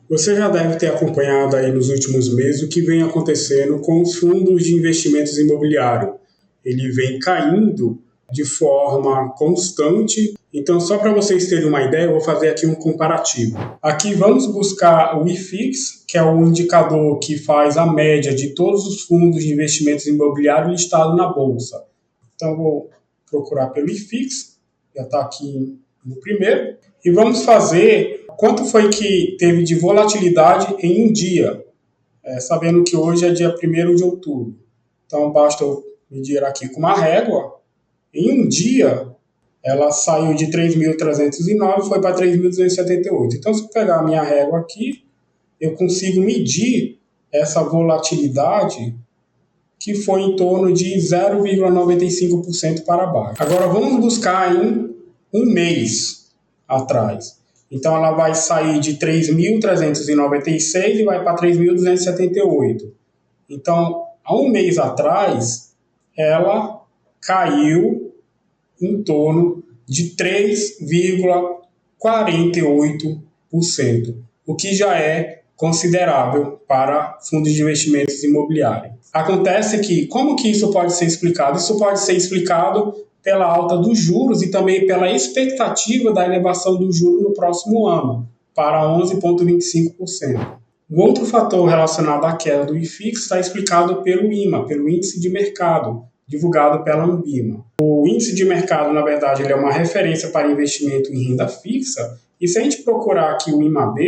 Você já deve ter acompanhado aí nos últimos meses o que vem acontecendo com os fundos de investimentos imobiliários. Ele vem caindo de forma constante. Então, só para vocês terem uma ideia, eu vou fazer aqui um comparativo. Aqui vamos buscar o IFIX, que é o indicador que faz a média de todos os fundos de investimentos imobiliários listados na Bolsa. Então, eu vou procurar pelo IFIX, já está aqui no primeiro. E vamos fazer quanto foi que teve de volatilidade em um dia, sabendo que hoje é dia 1º de outubro. Então, basta eu medir aqui com uma régua. Em um dia, ela saiu de 3.309 e foi para 3.278. Então, se eu pegar a minha régua aqui, eu consigo medir essa volatilidade que foi em torno de 0,95% para baixo. Agora, vamos buscar em um mês atrás. Então, ela vai sair de 3.396 e vai para 3.278. Então, há um mês atrás, ela caiu em torno de 3,48%, o que já é considerável para fundos de investimentos imobiliários. Acontece que, como que isso pode ser explicado? Isso pode ser explicado pela alta dos juros e também pela expectativa da elevação do juro no próximo ano, para 11,25%. Um outro fator relacionado à queda do IFIX está explicado pelo IMA, pelo Índice de Mercado, divulgado pela Anbima. O índice de mercado, na verdade, ele é uma referência para investimento em renda fixa, e se a gente procurar aqui o IMAB,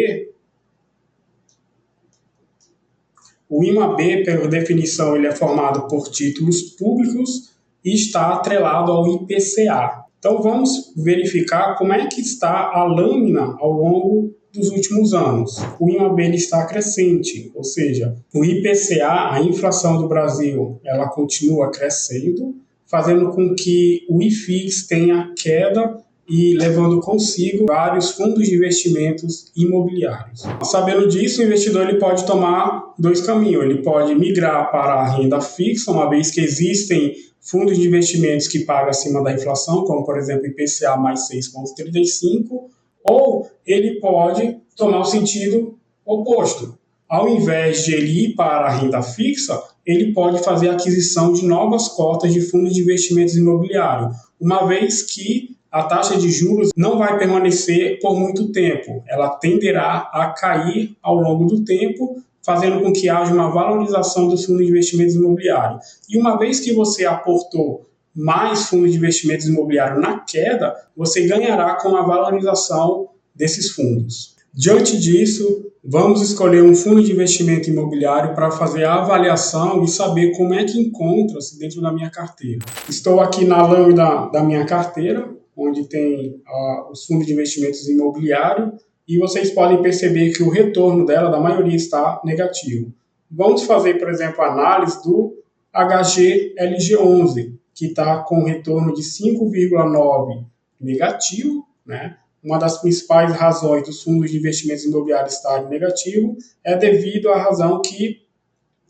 por definição, ele é formado por títulos públicos e está atrelado ao IPCA. Então, vamos verificar como é que está a lâmina ao longo dos últimos anos. O IMAB ele está crescente, ou seja, o IPCA, a inflação do Brasil, ela continua crescendo, fazendo com que o IFIX tenha queda e levando consigo vários fundos de investimentos imobiliários. Sabendo disso, o investidor ele pode tomar dois caminhos. Ele pode migrar para a renda fixa, uma vez que existem fundos de investimentos que pagam acima da inflação, como, por exemplo, IPCA mais 6,35%, ou ele pode tomar o sentido oposto. Ao invés de ele ir para a renda fixa, ele pode fazer a aquisição de novas cotas de fundos de investimentos imobiliários, uma vez que a taxa de juros não vai permanecer por muito tempo. Ela tenderá a cair ao longo do tempo, fazendo com que haja uma valorização dos fundos de investimentos imobiliários. E uma vez que você aportou mais fundos de investimentos imobiliários na queda, você ganhará com a valorização desses fundos. Diante disso, vamos escolher um fundo de investimento imobiliário para fazer a avaliação e saber como é que encontra-se dentro da minha carteira. Estou aqui na lâmina da minha carteira, onde tem os fundos de investimentos imobiliários, e vocês podem perceber que o retorno dela, da maioria, está negativo. Vamos fazer, por exemplo, a análise do HGLG11, que está com retorno de 5,9 negativo, né? Uma das principais razões dos fundos de investimentos imobiliários estarem negativo é devido à razão que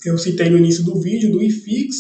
eu citei no início do vídeo, do IFIX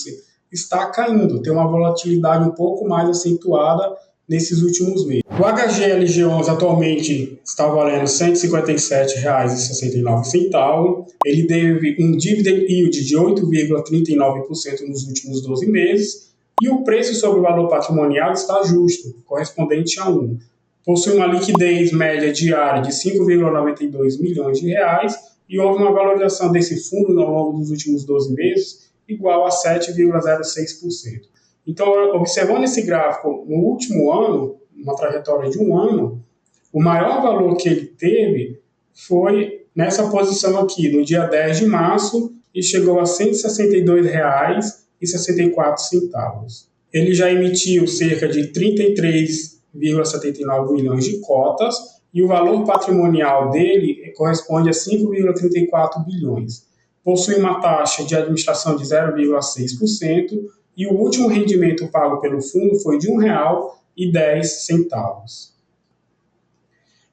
está caindo, tem uma volatilidade um pouco mais acentuada nesses últimos meses. O HGLG11 atualmente está valendo R$ 157,69. Ele teve um dividend yield de 8,39% nos últimos 12 meses e o preço sobre o valor patrimonial está justo, correspondente a 1. Possui uma liquidez média diária de 5,92 milhões de reais e houve uma valorização desse fundo ao longo dos últimos 12 meses igual a 7,06%. Então, observando esse gráfico no último ano, uma trajetória de um ano, o maior valor que ele teve foi nessa posição aqui, no dia 10 de março, e chegou a R$ 162,64. Ele já emitiu cerca de 33,79 milhões de cotas e o valor patrimonial dele corresponde a 5,34 bilhões. Possui uma taxa de administração de 0,6%, e o último rendimento pago pelo fundo foi de R$ 1,10.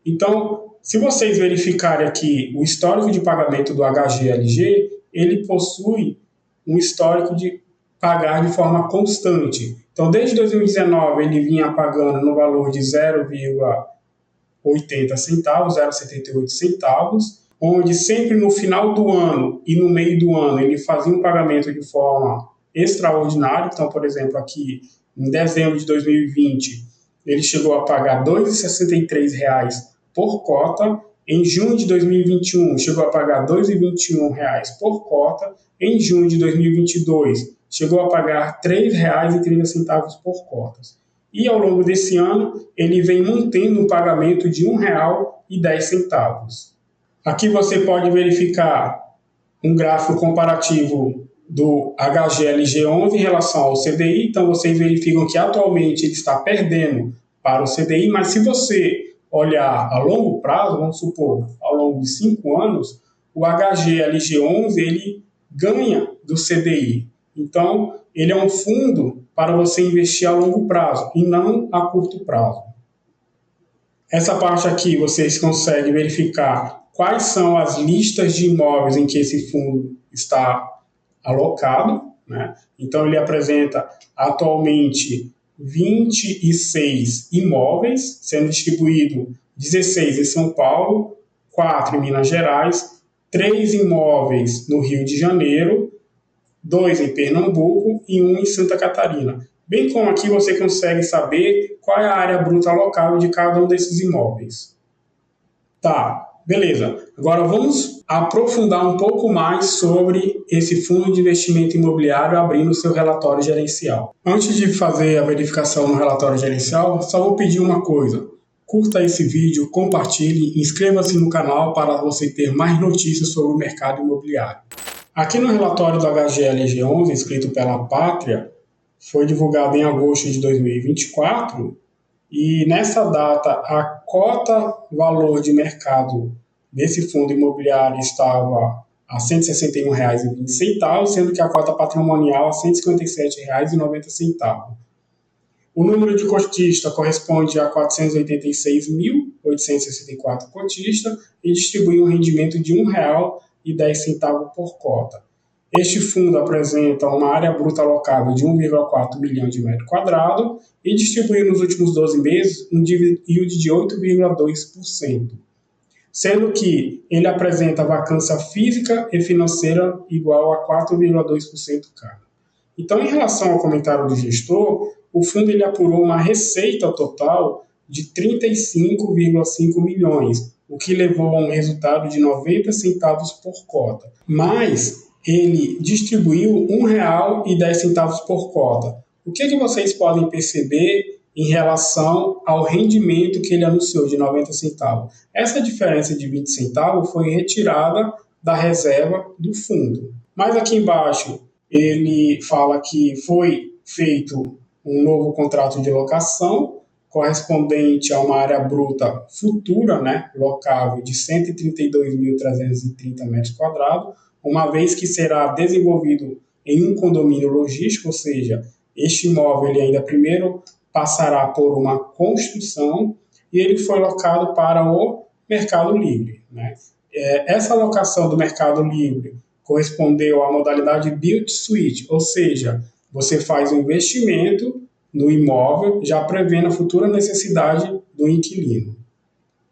Então, se vocês verificarem aqui o histórico de pagamento do HGLG, ele possui um histórico de pagar de forma constante. Então, desde 2019, ele vinha pagando no valor de 0,80 centavos, 0,78 centavos, onde sempre no final do ano e no meio do ano ele fazia um pagamento de forma extraordinária. Então, por exemplo, aqui em dezembro de 2020, ele chegou a pagar R$ 2,63 por cota. Em junho de 2021, chegou a pagar R$ 2,21 por cota. Em junho de 2022, chegou a pagar R$ 3,30 por cotas. E ao longo desse ano, ele vem mantendo um pagamento de R$ 1,10. Aqui você pode verificar um gráfico comparativo do HGLG11 em relação ao CDI. Então, vocês verificam que atualmente ele está perdendo para o CDI, mas se você olhar a longo prazo, vamos supor, ao longo de 5 anos, o HGLG11 ele ganha do CDI. Então, ele é um fundo para você investir a longo prazo e não a curto prazo. Essa parte aqui vocês conseguem verificar quais são as listas de imóveis em que esse fundo está alocado, né? Então, ele apresenta atualmente 26 imóveis, sendo distribuído 16 em São Paulo, 4 em Minas Gerais, 3 imóveis no Rio de Janeiro, 2 em Pernambuco e 1 em Santa Catarina. Bem como aqui você consegue saber qual é a área bruta alocável de cada um desses imóveis. Tá, beleza. Agora vamos aprofundar um pouco mais sobre esse fundo de investimento imobiliário abrindo o seu relatório gerencial. Antes de fazer a verificação no relatório gerencial, só vou pedir uma coisa. Curta esse vídeo, compartilhe, inscreva-se no canal para você ter mais notícias sobre o mercado imobiliário. Aqui no relatório do HGLG11, escrito pela Pátria, foi divulgado em agosto de 2024, e nessa data a cota valor de mercado desse fundo imobiliário estava a R$ 161,20, sendo que a cota patrimonial a R$ 157,90. O número de cotistas corresponde a 486.864 cotistas e distribui um rendimento de R$ 1,10 por cota. Este fundo apresenta uma área bruta alocável de 1,4 milhão de metros quadrados e distribuiu nos últimos 12 meses um yield de 8,2%, sendo que ele apresenta vacância física e financeira igual a 4,2% cada. Então, em relação ao comentário do gestor, o fundo ele apurou uma receita total de 35,5 milhões, o que levou a um resultado de 90 centavos por cota. Mas ele distribuiu R$ 1,10 por cota. O que vocês podem perceber em relação ao rendimento que ele anunciou de 90 centavos? Essa diferença de 20 centavos foi retirada da reserva do fundo. Mas aqui embaixo ele fala que foi feito um novo contrato de locação correspondente a uma área bruta futura, locável de 132.330 metros quadrados, uma vez que será desenvolvido em um condomínio logístico, ou seja, este imóvel ele ainda primeiro passará por uma construção e ele foi locado para o Mercado Livre. Essa locação do Mercado Livre correspondeu à modalidade Build to Suit, ou seja, você faz um investimento no imóvel já prevendo a futura necessidade do inquilino.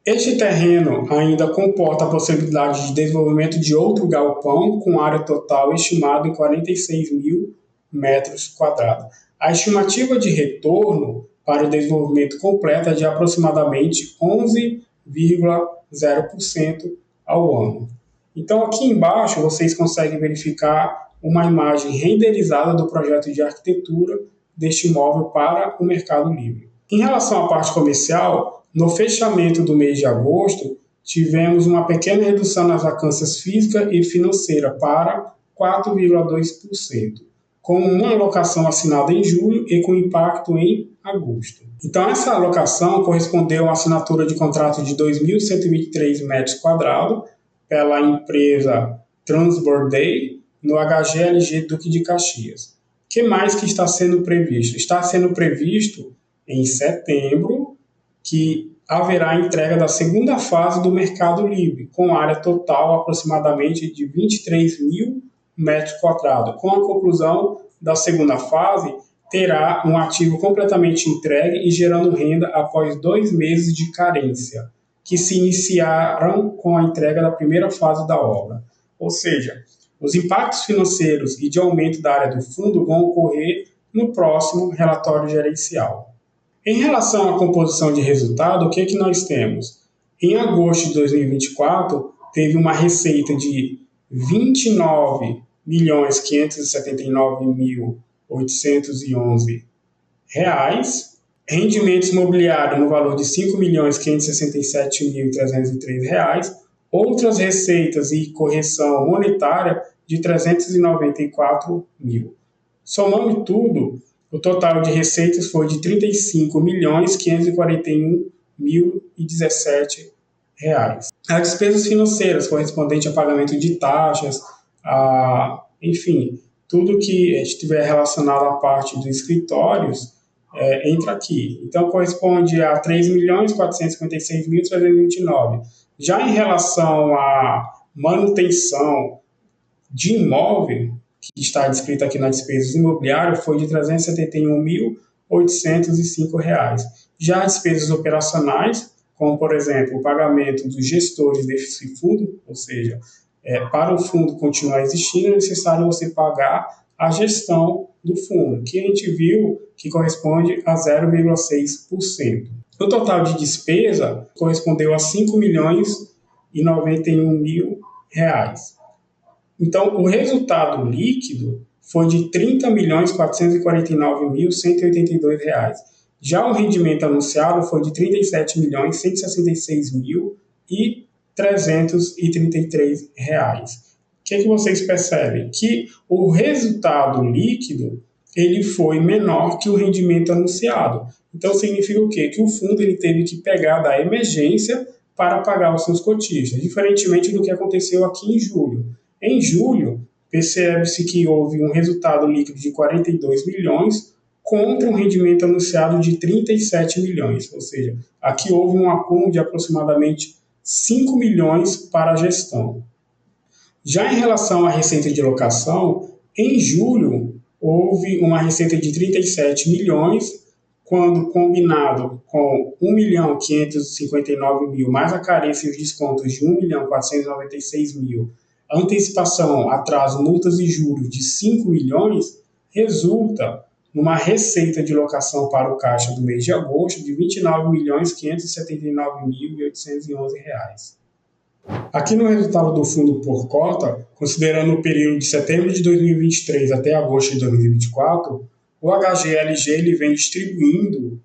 Este terreno ainda comporta a possibilidade de desenvolvimento de outro galpão com área total estimada em 46 mil metros quadrados. A estimativa de retorno para o desenvolvimento completo é de aproximadamente 11,0% ao ano. Então, aqui embaixo vocês conseguem verificar uma imagem renderizada do projeto de arquitetura deste imóvel para o Mercado Livre. Em relação à parte comercial, no fechamento do mês de agosto, tivemos uma pequena redução nas vacâncias física e financeira para 4,2%, com uma alocação assinada em julho e com impacto em agosto. Então, essa alocação correspondeu à assinatura de contrato de 2.123 metros quadrados pela empresa Transbordei no HGLG Duque de Caxias. O que mais que está sendo previsto? Está sendo previsto em setembro que haverá a entrega da segunda fase do Mercado Livre, com área total aproximadamente de 23 mil metros quadrados. Com a conclusão da segunda fase, terá um ativo completamente entregue e gerando renda após 2 meses de carência. que se iniciaram com a entrega da primeira fase da obra. Ou seja, os impactos financeiros e de aumento da área do fundo vão ocorrer no próximo relatório gerencial. Em relação à composição de resultado, o que nós temos? Em agosto de 2024, teve uma receita de R$ 29.579.811, rendimentos imobiliários no valor de R$ 5.567.303, outras receitas e correção monetária de R$ 394 mil. Somando tudo, o total de receitas foi de R$ 35.541.017. As despesas financeiras correspondentes a pagamento de taxas, enfim, tudo que estiver relacionado à parte dos escritórios entra aqui. Então, corresponde a R$ 3.456.329. Já em relação à manutenção de imóvel, que está descrito aqui nas despesas imobiliárias, foi de R$ 371.805. Já as despesas operacionais, como, por exemplo, o pagamento dos gestores desse fundo, ou seja, para o fundo continuar existindo, é necessário você pagar a gestão do fundo, que a gente viu que corresponde a 0,6%. O total de despesa correspondeu a R$ 5.091.000. Então, o resultado líquido foi de R$ 30.449.182. Já o rendimento anunciado foi de R$ 37.166.333. O que vocês percebem? Que o resultado líquido ele foi menor que o rendimento anunciado. Então, significa o quê? Que o fundo ele teve que pegar da emergência para pagar os seus cotistas, diferentemente do que aconteceu aqui em julho. Em julho, percebe-se que houve um resultado líquido de 42 milhões contra um rendimento anunciado de 37 milhões, ou seja, aqui houve um acúmulo de aproximadamente 5 milhões para a gestão. Já em relação à receita de locação, em julho houve uma receita de 37 milhões, quando combinado com 1.559.000 mais a carência e os descontos de 1.496.000, antecipação, atraso, multas e juros de 5 milhões, resulta numa receita de locação para o caixa do mês de agosto de R$ 29.579.811. Aqui no resultado do fundo por cota, considerando o período de setembro de 2023 até agosto de 2024, o HGLG ele vem distribuindo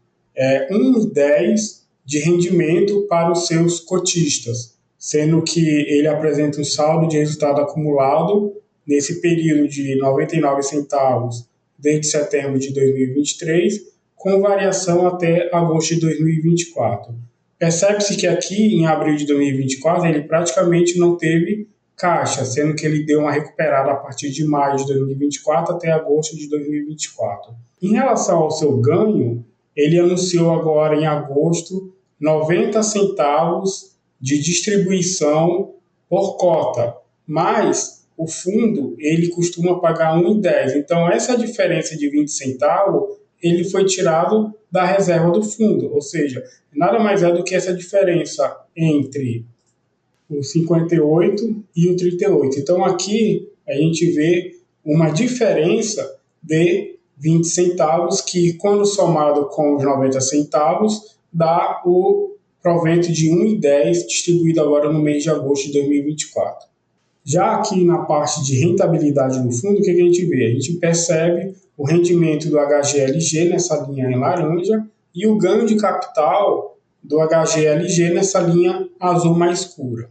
1,10 de rendimento para os seus cotistas, sendo que ele apresenta um saldo de resultado acumulado nesse período de 99 centavos desde setembro de 2023, com variação até agosto de 2024. Percebe-se que aqui, em abril de 2024, ele praticamente não teve caixa, sendo que ele deu uma recuperada a partir de maio de 2024 até agosto de 2024. Em relação ao seu ganho, ele anunciou agora em agosto 90 centavos de distribuição por cota, mas o fundo ele costuma pagar 1,10. Então, essa diferença de 20 centavos ele foi tirado da reserva do fundo, ou seja, nada mais é do que essa diferença entre o 58 e o 38. Então, aqui a gente vê uma diferença de 20 centavos que, quando somado com os 90 centavos, dá o provento de 1,10 distribuído agora no mês de agosto de 2024. Já aqui na parte de rentabilidade do fundo, o que a gente vê? A gente percebe o rendimento do HGLG nessa linha em laranja e o ganho de capital do HGLG nessa linha azul mais escura.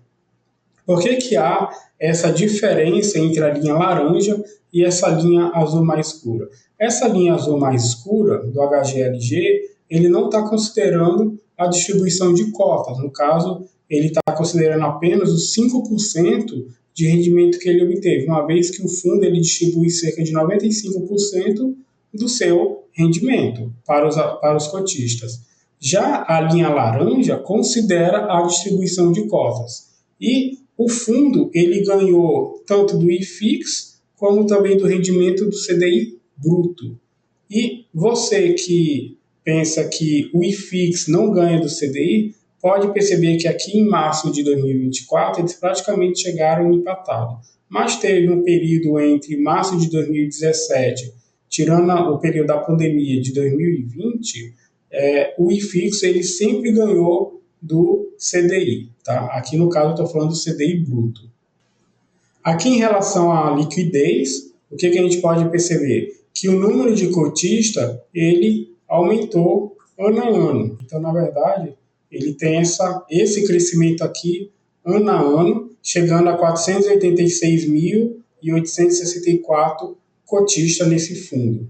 Por que há essa diferença entre a linha laranja e essa linha azul mais escura? Essa linha azul mais escura do HGLG, ele não está considerando a distribuição de cotas. No caso, ele está considerando apenas os 5% de rendimento que ele obteve, uma vez que o fundo ele distribui cerca de 95% do seu rendimento para os cotistas. Já a linha laranja considera a distribuição de cotas. E o fundo ele ganhou tanto do IFIX como também do rendimento do CDI bruto. E você que pensa que o IFIX não ganha do CDI, pode perceber que aqui em março de 2024 eles praticamente chegaram empatados. Mas teve um período entre março de 2017, tirando o período da pandemia de 2020, o IFIX ele sempre ganhou do CDI. Tá? Aqui no caso eu estou falando do CDI bruto. Aqui em relação à liquidez, o que a gente pode perceber? Que o número de cotistas ele aumentou ano a ano. Então, na verdade, ele tem esse crescimento aqui ano a ano, chegando a 486.864 cotistas nesse fundo.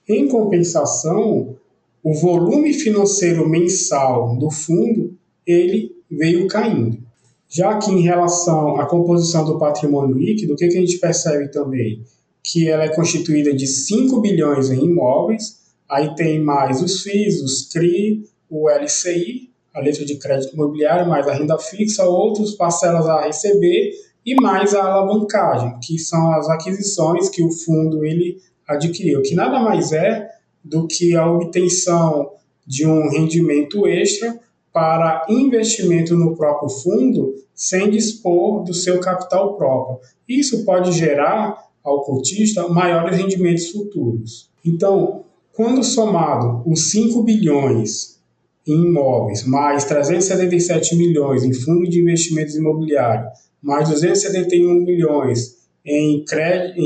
Em compensação, o volume financeiro mensal do fundo ele veio caindo. Já que em relação à composição do patrimônio líquido, o que a gente percebe também? Que ela é constituída de 5 bilhões em imóveis, aí tem mais os FIIs, os CRI, o LCI, a letra de crédito imobiliário, mais a renda fixa, outras parcelas a receber e mais a alavancagem, que são as aquisições que o fundo ele adquiriu, que nada mais é do que a obtenção de um rendimento extra para investimento no próprio fundo sem dispor do seu capital próprio. Isso pode gerar ao cotista maiores rendimentos futuros. Então, quando somado os 5 bilhões em imóveis, mais 377 milhões em fundo de investimentos imobiliários, mais 271 milhões em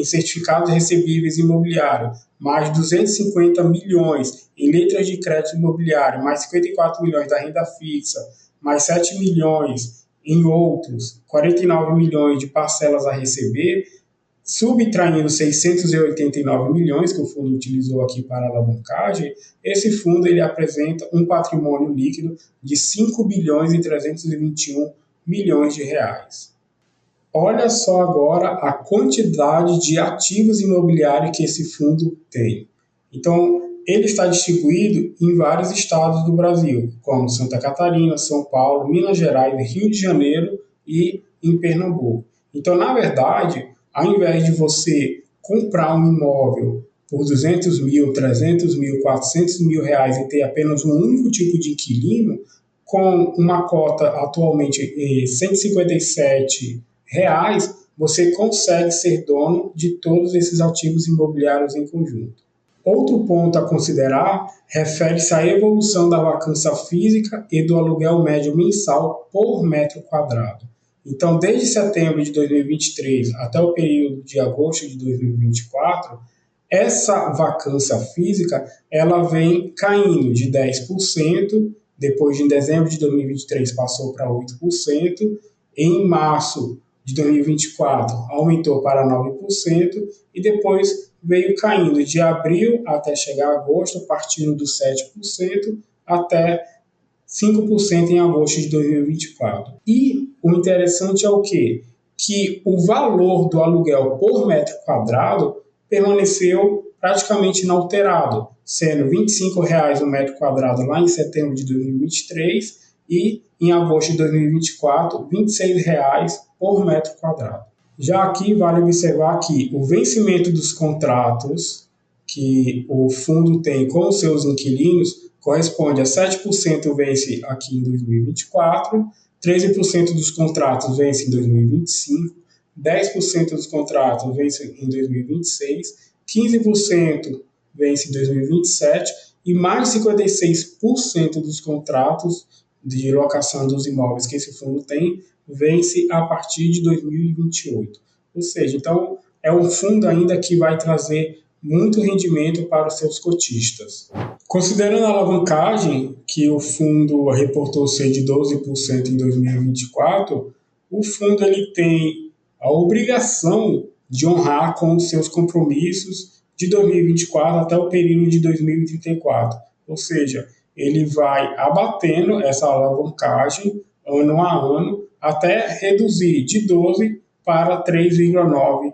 certificados recebíveis imobiliários, mais 250 milhões em letras de crédito imobiliário, mais 54 milhões da renda fixa, mais 7 milhões em outros, 49 milhões de parcelas a receber, subtraindo 689 milhões que o fundo utilizou aqui para alavancagem, esse fundo ele apresenta um patrimônio líquido de 5 bilhões e 321 milhões de reais. Olha só agora a quantidade de ativos imobiliários que esse fundo tem. Então, ele está distribuído em vários estados do Brasil, como Santa Catarina, São Paulo, Minas Gerais, Rio de Janeiro e em Pernambuco. Então, na verdade, ao invés de você comprar um imóvel por 200 mil, 300 mil, 400 mil reais e ter apenas um único tipo de inquilino, com uma cota atualmente em 157 reais, você consegue ser dono de todos esses ativos imobiliários em conjunto. Outro ponto a considerar refere-se à evolução da vacância física e do aluguel médio mensal por metro quadrado. Então, desde setembro de 2023 até o período de agosto de 2024, essa vacância física ela vem caindo de 10%, depois de dezembro de 2023 passou para 8%, em março de 2024 aumentou para 9% e depois veio caindo de abril até chegar a agosto, partindo dos 7% até 5% em agosto de 2024. E o interessante é o quê? Que o valor do aluguel por metro quadrado permaneceu praticamente inalterado, sendo R$ 25 o metro quadrado lá em setembro de 2023 e em agosto de 2024, R$ 26 por metro quadrado. Já aqui vale observar que o vencimento dos contratos que o fundo tem com os seus inquilinos corresponde a 7% vence aqui em 2024, 13% dos contratos vence em 2025, 10% dos contratos vence em 2026, 15% vence em 2027 e mais de 56% dos contratos de locação dos imóveis que esse fundo tem vence a partir de 2028. Ou seja, então é um fundo ainda que vai trazer muito rendimento para os seus cotistas. Considerando a alavancagem, que o fundo reportou ser de 12% em 2024, o fundo ele tem a obrigação de honrar com os seus compromissos de 2024 até o período de 2034. Ou seja, ele vai abatendo essa alavancagem ano a ano até reduzir de 12% para 3,9%.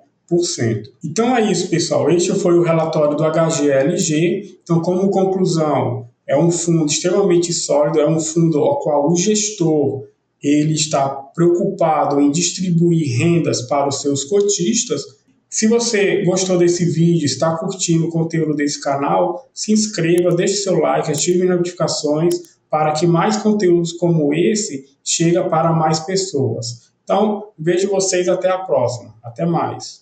Então é isso, pessoal. Este foi o relatório do HGLG. Então, como conclusão, é um fundo extremamente sólido, é um fundo ao qual o gestor ele está preocupado em distribuir rendas para os seus cotistas. Se você gostou desse vídeo, está curtindo o conteúdo desse canal, se inscreva, deixe seu like, ative notificações. para que mais conteúdos como esse cheguem para mais pessoas. Então, vejo vocês até a próxima. Até mais.